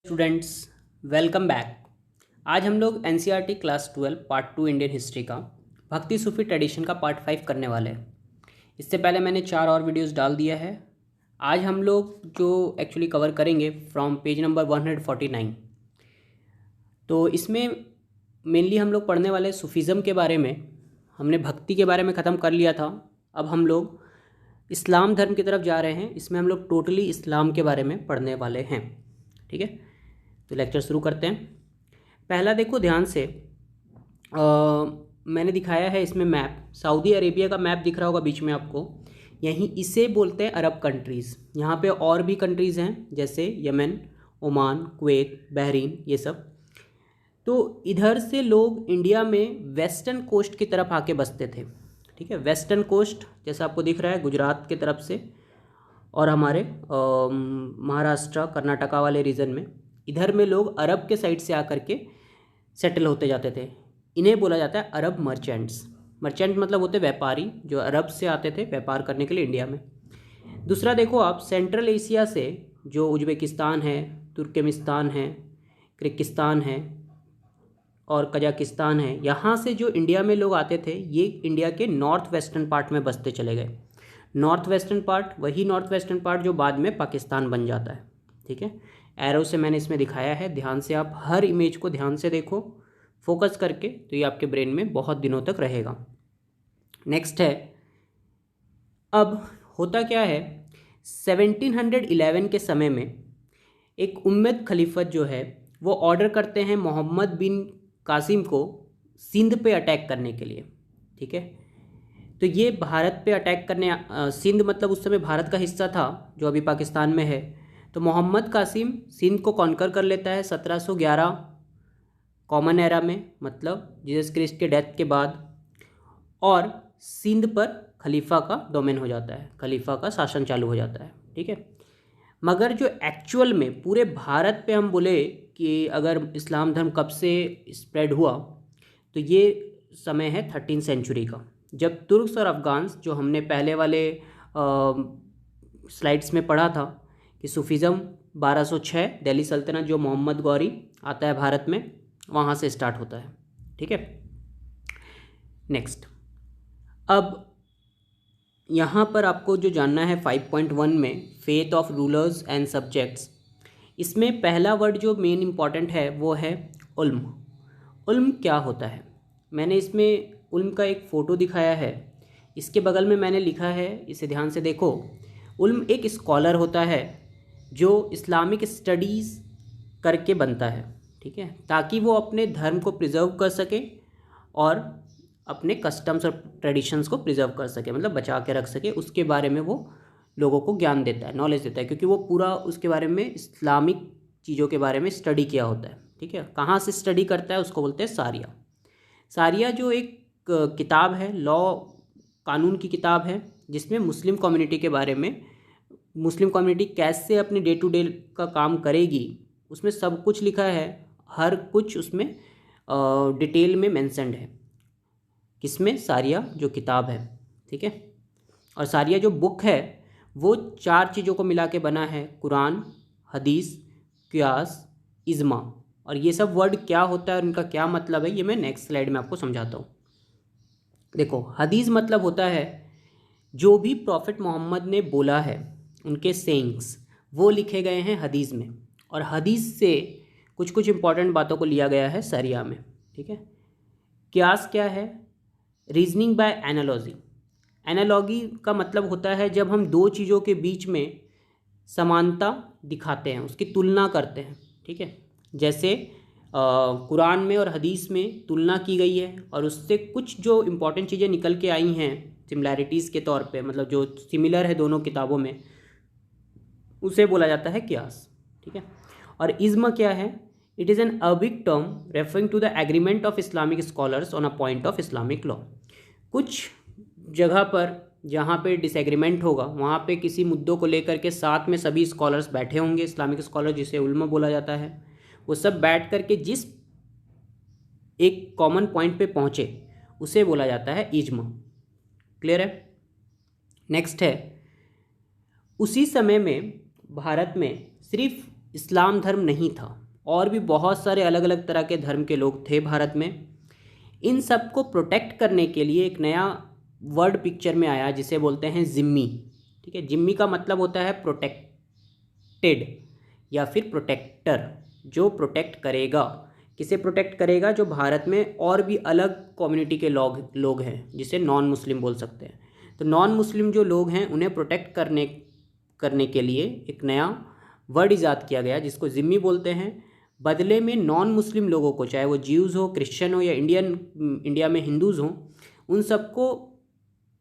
Students, welcome back. आज हम लोग NCERT class 12 part 2 Indian history का भक्ति सूफी ट्रेडिशन का पार्ट 5 करने वाले हैं। इससे पहले मैंने 4 और वीडियोस डाल दिया है। आज हम लोग जो एक्चुअली कवर करेंगे फ्रॉम पेज नंबर 149। तो इसमें मेनली हम लोग पढ़ने वाले सूफीज़म के बारे में। हमने भक्ति के बारे में ख़त्म कर लिया था। अब हम लोग इस्लाम धर्म की तरफ जा रहे हैं। इसमें हम लोग टोटली इस्लाम के बारे में पढ़ने वाले हैं। ठीक है, तो लेक्चर शुरू करते हैं। पहला देखो ध्यान से, मैंने दिखाया है इसमें मैप। सऊदी अरेबिया का मैप दिख रहा होगा बीच में आपको। यहीं इसे बोलते हैं अरब कंट्रीज़। यहाँ पे और भी कंट्रीज़ हैं जैसे यमन, ओमान, कुवैत, बहरीन, ये सब। तो इधर से लोग इंडिया में वेस्टर्न कोस्ट की तरफ आके बसते थे। ठीक है, वेस्टर्न कोस्ट जैसा आपको दिख रहा है गुजरात की तरफ से, और हमारे महाराष्ट्र कर्नाटका वाले रीजन में इधर में लोग अरब के साइड से आकर के सेटल होते जाते थे। इन्हें बोला जाता है अरब मर्चेंट्स। मर्चेंट मतलब होते व्यापारी जो अरब से आते थे व्यापार करने के लिए इंडिया में। दूसरा देखो आप, सेंट्रल एशिया से जो उज्बेकिस्तान है, तुर्कमेनिस्तान है, किर्गिस्तान है और कजाकिस्तान है, यहाँ से जो इंडिया में लोग आते थे ये इंडिया के नॉर्थ वेस्टर्न पार्ट में बसते चले गए। नॉर्थ वेस्टर्न पार्ट, वही नॉर्थ वेस्टर्न पार्ट जो बाद में पाकिस्तान बन जाता है। ठीक है, एरो से मैंने इसमें दिखाया है। ध्यान से आप हर इमेज को ध्यान से देखो फोकस करके, तो ये आपके ब्रेन में बहुत दिनों तक रहेगा। नेक्स्ट है, अब होता क्या है, 1711 के समय में एक उम्मद खलीफत जो है वो ऑर्डर करते हैं मोहम्मद बिन कासिम को सिंध पे अटैक करने के लिए। ठीक है, तो ये भारत पे अटैक करने, सिंध मतलब उस समय भारत का हिस्सा था जो अभी पाकिस्तान में है। तो मोहम्मद कासिम सिंध को कॉन्कर कर लेता है 1711 कॉमन एरा में, मतलब जीसस क्रिस्ट के डेथ के बाद, और सिंध पर खलीफा का डोमेन हो जाता है, खलीफा का शासन चालू हो जाता है। ठीक है, मगर जो एक्चुअल में पूरे भारत पे हम बोले कि अगर इस्लाम धर्म कब से स्प्रेड हुआ, तो ये समय है 13वीं सेंचुरी का, जब तुर्क्स और अफ़गान्स, जो हमने पहले वाले स्लाइड्स में पढ़ा था कि सूफीज़म 1206 दिल्ली सल्तनत जो मोहम्मद गौरी आता है भारत में, वहाँ से स्टार्ट होता है। ठीक है, नेक्स्ट, अब यहाँ पर आपको जो जानना है 5.1 में faith of rulers and subjects, इसमें पहला वर्ड जो मेन इम्पॉर्टेंट है वो है उल्म। उल्म क्या होता है, मैंने इसमें उल्म का एक फ़ोटो दिखाया है। इसके बगल में मैंने लिखा है, इसे ध्यान से देखो। उल्म एक स्कॉलर होता है जो इस्लामिक स्टडीज़ करके बनता है। ठीक है, ताकि वो अपने धर्म को प्रिजर्व कर सके और अपने कस्टम्स और ट्रेडिशंस को प्रिजर्व कर सके, मतलब बचा के रख सके। उसके बारे में वो लोगों को ज्ञान देता है, नॉलेज देता है, क्योंकि वो पूरा उसके बारे में इस्लामिक चीज़ों के बारे में स्टडी किया होता है। ठीक है, कहाँ से स्टडी करता है उसको बोलते हैं सारिया। सारिया जो एक किताब है, लॉ कानून की किताब है, जिसमें मुस्लिम कम्युनिटी के बारे में, मुस्लिम कम्युनिटी कैसे अपने डे टू डे का काम करेगी, उसमें सब कुछ लिखा है। हर कुछ उसमें डिटेल में मेंशन्ड है। किसमें? सारिया जो किताब है। ठीक है, और सारिया जो बुक है वो 4 चीज़ों को मिला के बना है, कुरान, हदीस, क़ियास, इज्मा। और ये सब वर्ड क्या होता है और इनका क्या मतलब है, ये मैं नेक्स्ट स्लाइड में आपको समझाता हूँ। देखो, हदीस मतलब होता है जो भी प्रॉफिट मोहम्मद ने बोला है, उनके सेइंग्स वो लिखे गए हैं हदीस में, और हदीस से कुछ कुछ इंपॉर्टेंट बातों को लिया गया है सरिया में। ठीक है, क़ियास क्या है? Reasoning bye analogy. एनालॉगी का मतलब होता है जब हम दो चीज़ों के बीच में समानता दिखाते हैं, उसकी तुलना करते हैं। ठीक है, जैसे कुरान में और हदीस में तुलना की गई है और उससे कुछ जो इम्पोर्टेंट चीज़ें निकल के आई हैं सिमिलैरिटीज़ के तौर पे, मतलब जो सिमिलर है दोनों किताबों में, उसे बोला जाता है क़ियास। ठीक है, और इज्म क्या है? It is an Arabic term referring to the agreement of Islamic scholars on a point of Islamic law. कुछ जगह पर जहाँ पे डिसएग्रीमेंट होगा, वहाँ पे किसी मुद्दों को लेकर के साथ में सभी स्कॉलर्स बैठे होंगे, इस्लामिक स्कॉलर जिसे उल्मा बोला जाता है, वो सब बैठ कर के जिस एक कॉमन पॉइंट पे पहुँचे उसे बोला जाता है इज्मा। क्लियर है? नेक्स्ट है, उसी समय में भारत में सिर्फ इस्लाम धर्म नहीं था, और भी बहुत सारे अलग अलग तरह के धर्म के लोग थे भारत में। इन सब को प्रोटेक्ट करने के लिए एक नया वर्ड पिक्चर में आया जिसे बोलते हैं जिम्मी। ठीक है, जिम्मी का मतलब होता है प्रोटेक्टेड या फिर प्रोटेक्टर, जो प्रोटेक्ट करेगा। किसे प्रोटेक्ट करेगा? जो भारत में और भी अलग कम्युनिटी के लोग हैं, जिसे नॉन मुस्लिम बोल सकते हैं। तो नॉन मुस्लिम जो लोग हैं उन्हें प्रोटेक्ट करने के लिए एक नया वर्ड ईजाद किया गया जिसको जिम्मी बोलते हैं। बदले में नॉन मुस्लिम लोगों को, चाहे वो ज्यूज़ हो, क्रिश्चियन हो या इंडिया में हिंदूज़ हों, उन सबको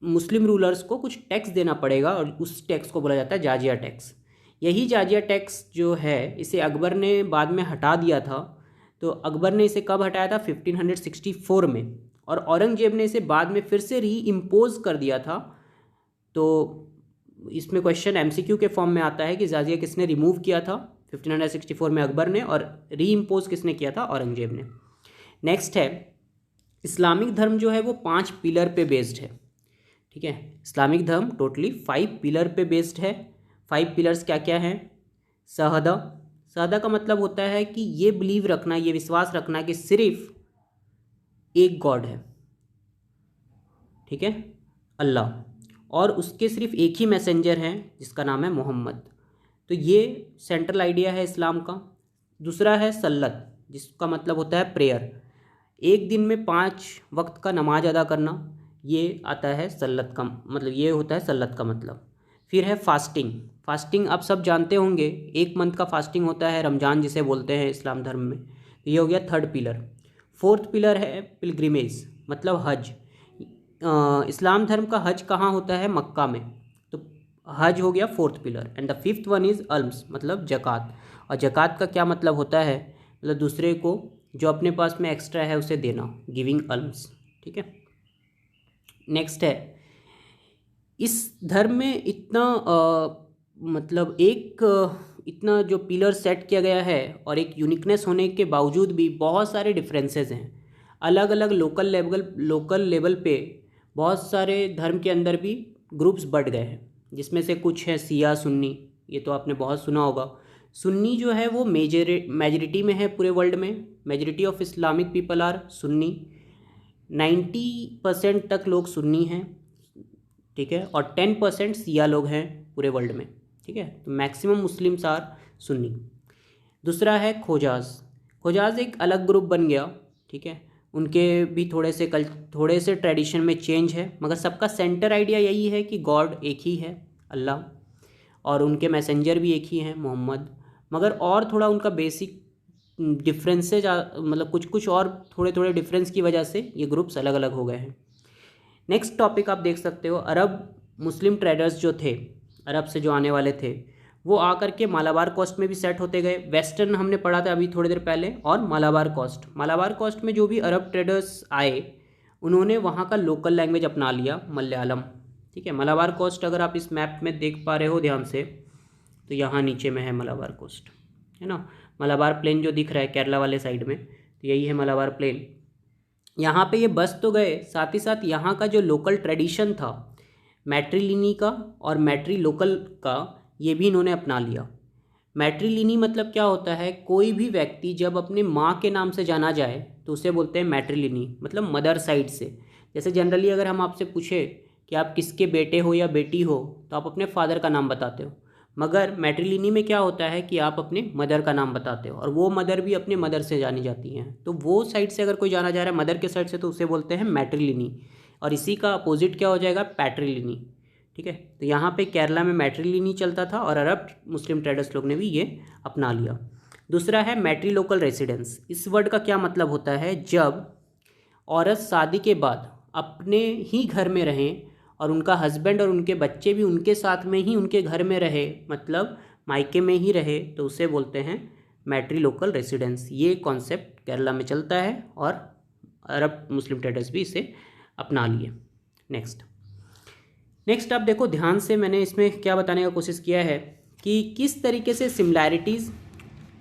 मुस्लिम रूलर्स को कुछ टैक्स देना पड़ेगा, और उस टैक्स को बोला जाता है जाजिया टैक्स। यही जाजिया टैक्स जो है इसे अकबर ने बाद में हटा दिया था। तो अकबर ने इसे कब हटाया था? 1564 में। और औरंगजेब ने इसे बाद में फिर से री इम्पोज कर दिया था। तो इसमें क्वेश्चन एमसीक्यू के फॉर्म में आता है कि जाजिया किसने रिमूव किया था? 1564 में अकबर ने, और री इम्पोज किसने किया था? औरंगजेब ने। नेक्स्ट है, इस्लामिक धर्म जो है वो 5 पिलर पे बेस्ड है। ठीक है, इस्लामिक धर्म टोटली 5 पिलर पे बेस्ड है। 5 पिलर्स क्या क्या हैं? शहादा। शहादा का मतलब होता है कि ये बिलीव रखना, ये विश्वास रखना कि सिर्फ एक गॉड है, ठीक है, अल्लाह, और उसके सिर्फ एक ही मैसेंजर हैं जिसका नाम है मोहम्मद। तो ये सेंट्रल आइडिया है इस्लाम का। दूसरा है सल्लत, जिसका मतलब होता है प्रेयर, एक दिन में 5 वक्त का नमाज अदा करना, ये आता है सल्लत का मतलब, ये होता है सल्लत का मतलब। फिर है फास्टिंग। फास्टिंग आप सब जानते होंगे, 1 मंथ का फास्टिंग होता है, रमज़ान जिसे बोलते हैं इस्लाम धर्म में। तो ये हो गया 3rd पिलर। 4th पिलर है पिलग्रिमेज, मतलब हज। इस्लाम धर्म का हज कहाँ होता है? मक्का में। तो हज हो गया 4th pillar. And the 5th one is alms, मतलब जक़ात। और जक़ात का क्या मतलब होता है? मतलब दूसरे को जो अपने पास में एक्स्ट्रा है उसे देना, गिविंग अल्म्स। ठीक है, नेक्स्ट है, इस धर्म में इतना मतलब इतना जो पिलर सेट किया गया है, और एक यूनिकनेस होने के बावजूद भी बहुत सारे डिफरेंसेस हैं। अलग अलग लोकल लेवल पे बहुत सारे धर्म के अंदर भी ग्रुप्स बढ़ गए हैं, जिसमें से कुछ है शिया सुन्नी, ये तो आपने बहुत सुना होगा। सुन्नी जो है वो मेजरिटी में है पूरे वर्ल्ड में। Majority of Islamic people are Sunni. 90% तक लोग सुन्नी हैं, ठीक है, और 10% शिया लोग हैं पूरे वर्ल्ड में। ठीक है, तो मैक्सिमम मुस्लिम्स आर सुन्नी। दूसरा है खोजाज। खोजाज एक अलग ग्रुप बन गया। ठीक है, उनके भी थोड़े से ट्रेडिशन में चेंज है, मगर सबका सेंटर आइडिया यही है कि गॉड एक ही है, अल्लाह, और उनके मैसेंजर भी एक ही हैं, मोहम्मद। मगर और थोड़ा उनका बेसिक डिफरेंसेज, मतलब कुछ और थोड़े डिफरेंस की वजह से ये ग्रुप्स अलग अलग हो गए हैं। नेक्स्ट टॉपिक आप देख सकते हो, अरब मुस्लिम ट्रेडर्स जो थे, अरब से जो आने वाले थे, वो आकर के मालाबार कोस्ट में भी सेट होते गए। वेस्टर्न हमने पढ़ा था अभी थोड़ी देर पहले, और मालाबार कोस्ट में जो भी अरब ट्रेडर्स आए उन्होंने वहाँ का लोकल लैंग्वेज अपना लिया, मलयालम। ठीक है, मालाबार कोस्ट अगर आप इस मैप में देख पा रहे हो ध्यान से, तो यहाँ नीचे में है मालाबार कोस्ट, है ना। मालाबार प्लेन जो दिख रहा है केरला वाले साइड में, तो यही है मालाबार प्लेन। यहाँ पे ये बस तो गए, साथ ही साथ यहाँ का जो लोकल ट्रेडिशन था मैट्रिलिनी का और मैट्री लोकल का, ये भी इन्होंने अपना लिया। मैट्रिलिनी मतलब क्या होता है? कोई भी व्यक्ति जब अपने माँ के नाम से जाना जाए तो उसे बोलते हैं मैट्रिलिनी, मतलब मदर साइड से। जैसे जनरली अगर हम आपसे पूछे कि आप किसके बेटे हो या बेटी हो, तो आप अपने फादर का नाम बताते हो, मगर मैट्रिलिनी में क्या होता है कि आप अपने मदर का नाम बताते हो, और वो मदर भी अपने मदर से जानी जाती हैं। तो वो साइड से अगर कोई जाना जा रहा है मदर के साइड से, तो उसे बोलते हैं मैट्रिलिनी, और इसी का अपोजिट क्या हो जाएगा? पैट्रिलिनी। ठीक है, तो यहाँ पे केरला में मैट्रिलिनी चलता था, और अरब मुस्लिम ट्रेडर्स लोग ने भी ये अपना लिया। दूसरा है मैट्री लोकल रेसिडेंस। इस वर्ड का क्या मतलब होता है? जब औरत शादी के बाद अपने ही घर में रहें और उनका हस्बैंड और उनके बच्चे भी उनके साथ में ही उनके घर में रहे, मतलब मायके में ही रहे, तो उसे बोलते हैं मैट्री लोकल रेसिडेंस। ये कॉन्सेप्ट केरला में चलता है, और अरब मुस्लिम ट्रेडर्स भी इसे अपना लिए। नेक्स्ट आप देखो ध्यान से, मैंने इसमें क्या बताने का कोशिश किया है कि किस तरीके से सिमिलैरिटीज़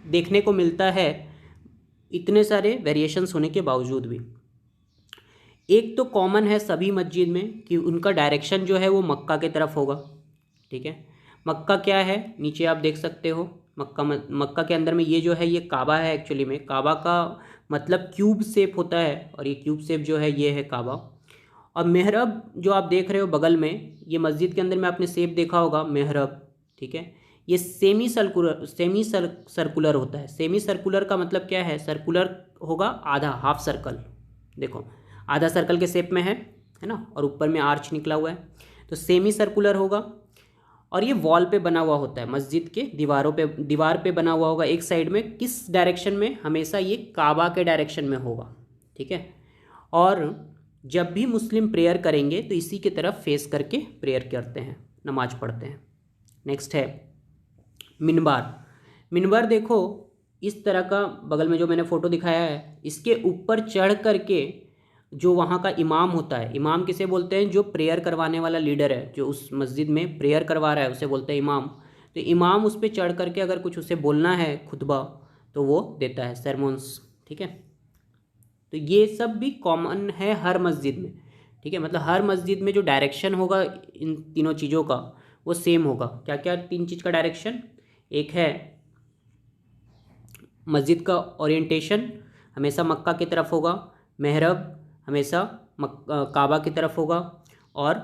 देखने को मिलता है इतने सारे वेरिएशंस होने के बावजूद भी। एक तो कॉमन है सभी मस्जिद में कि उनका डायरेक्शन जो है वो मक्का की तरफ होगा। ठीक है, मक्का क्या है? नीचे आप देख सकते हो, मक्का के अंदर में ये जो है ये काबा है। एक्चुअली में काबा का मतलब क्यूब शेप होता है और ये क्यूब शेप जो है ये है काबा। और मेहरब जो आप देख रहे हो बगल में, ये मस्जिद के अंदर में आपने शेप देखा होगा मेहरब, ठीक है। ये सेमी सर्कुलर होता है। सेमी सर्कुलर का मतलब क्या है? सर्कुलर होगा आधा, हाफ सर्कल। देखो आधा सर्कल के शेप में है ना, और ऊपर में आर्च निकला हुआ है, तो सेमी सर्कुलर होगा। और ये वॉल पे बना हुआ होता है, मस्जिद के दीवार पे बना हुआ होगा। एक साइड में किस डायरेक्शन में? हमेशा ये काबा के डायरेक्शन में होगा, ठीक है। और जब भी मुस्लिम प्रेयर करेंगे तो इसी की तरफ फेस करके प्रेयर करते हैं, नमाज पढ़ते हैं। नेक्स्ट है मिनबार। मिनबार देखो इस तरह का, बगल में जो मैंने फ़ोटो दिखाया है, इसके ऊपर चढ़ करके जो वहाँ का इमाम होता है, इमाम किसे बोलते हैं? जो प्रेयर करवाने वाला लीडर है, जो उस मस्जिद में प्रेयर करवा रहा है उसे बोलते हैं इमाम। तो इमाम उस पर चढ़ करके अगर कुछ उसे बोलना है खुतबा तो वो देता है, सरमोन्स, ठीक है। तो ये सब भी कॉमन है हर मस्जिद में, ठीक है। मतलब हर मस्जिद में जो डायरेक्शन होगा इन तीनों चीज़ों का वो सेम होगा। क्या क्या? 3 चीज़ का डायरेक्शन। एक है मस्जिद का ओरिएंटेशन हमेशा मक्का की तरफ होगा, मेहरब हमेशा काबा की तरफ होगा, और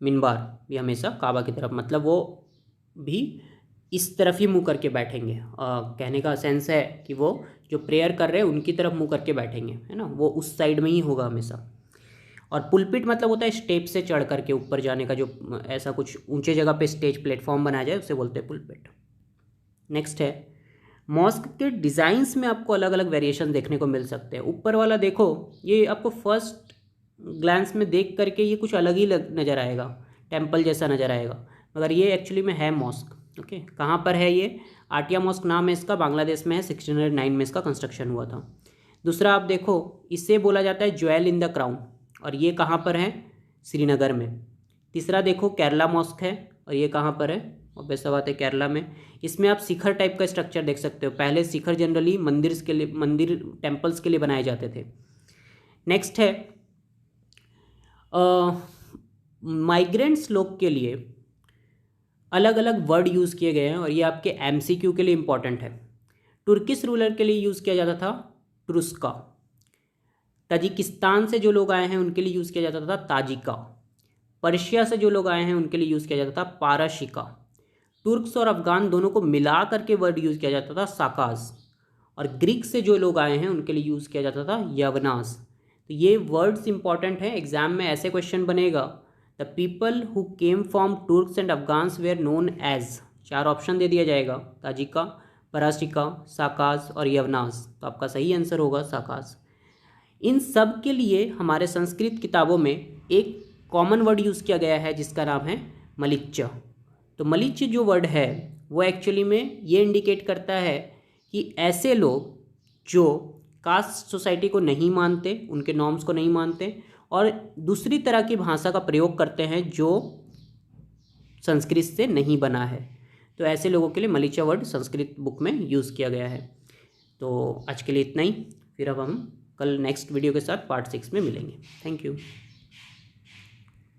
मिनबार भी हमेशा काबा की तरफ, मतलब वो भी इस तरफ ही मुँह करके बैठेंगे। कहने का सेंस है कि वो जो प्रेयर कर रहे हैं उनकी तरफ मुँह करके बैठेंगे, है ना, वो उस साइड में ही होगा हमेशा। और पुलपिट मतलब होता है स्टेप से चढ़ करके ऊपर जाने का, जो ऐसा कुछ ऊंचे जगह पे स्टेज प्लेटफॉर्म बनाया जाए उसे बोलते हैं पुलपिट। नेक्स्ट है मॉस्क के डिज़ाइंस में आपको अलग अलग वेरिएशन देखने को मिल सकते हैं। ऊपर वाला देखो, ये आपको फर्स्ट ग्लैंस में देख करके ये कुछ अलग ही नज़र आएगा, टेम्पल जैसा नज़र आएगा, मगर ये एक्चुअली में है मॉस्क। ओके, कहाँ पर है ये? आटिया मॉस्क नाम है इसका, बांग्लादेश में है। 1609 में इसका कंस्ट्रक्शन हुआ था। दूसरा आप देखो, इसे बोला जाता है ज्वेल इन द क्राउन, और ये कहाँ पर है? श्रीनगर में। तीसरा देखो केरला मॉस्क है, और ये कहाँ पर है? ऑब्वियस बात है केरला में। इसमें आप शिखर टाइप का स्ट्रक्चर देख सकते हो। पहले शिखर जनरली मंदिर टेम्पल्स के लिए बनाए जाते थे। नेक्स्ट है माइग्रेंट्स लोग के लिए अलग अलग वर्ड यूज़ किए गए हैं, और ये आपके MCQ के लिए इंपॉर्टेंट है। तुर्किश रूलर के लिए यूज़ किया जाता था तुरुस्का। ताजिकिस्तान से जो लोग आए हैं उनके लिए यूज़ किया जाता था ताजिका। पर्शिया से जो लोग आए हैं उनके लिए यूज़ किया जाता था पारशिका। तुर्क्स और अफ़गान दोनों को मिला करके वर्ड यूज़ किया जाता था साकाज। और ग्रीक से जो लोग आए हैं उनके लिए यूज़ किया जाता था यवनास। तो ये वर्ड्स इंपॉर्टेंट हैं, एग्जाम में ऐसे क्वेश्चन बनेगा। The people who came from Turks and Afghans were known as, 4 option दे दिया जाएगा, ताजिका, पराशिका, साकाज और यवनास। तो आपका सही आंसर होगा साकाज। इन सब के लिए हमारे संस्कृत किताबों में एक कॉमन वर्ड यूज़ किया गया है जिसका नाम है मलिच्च। तो मलिच्च जो वर्ड है वो एक्चुअली में ये इंडिकेट करता है कि ऐसे लोग जो कास्ट सोसाइटी को नहीं मानते, उनके नॉर्म्स को नहीं मानते, और दूसरी तरह की भाषा का प्रयोग करते हैं जो संस्कृत से नहीं बना है, तो ऐसे लोगों के लिए मलिच्च वर्ड संस्कृत बुक में यूज़ किया गया है। तो आज के लिए इतना ही, फिर अब हम कल नेक्स्ट वीडियो के साथ पार्ट 6 में मिलेंगे। Thank you.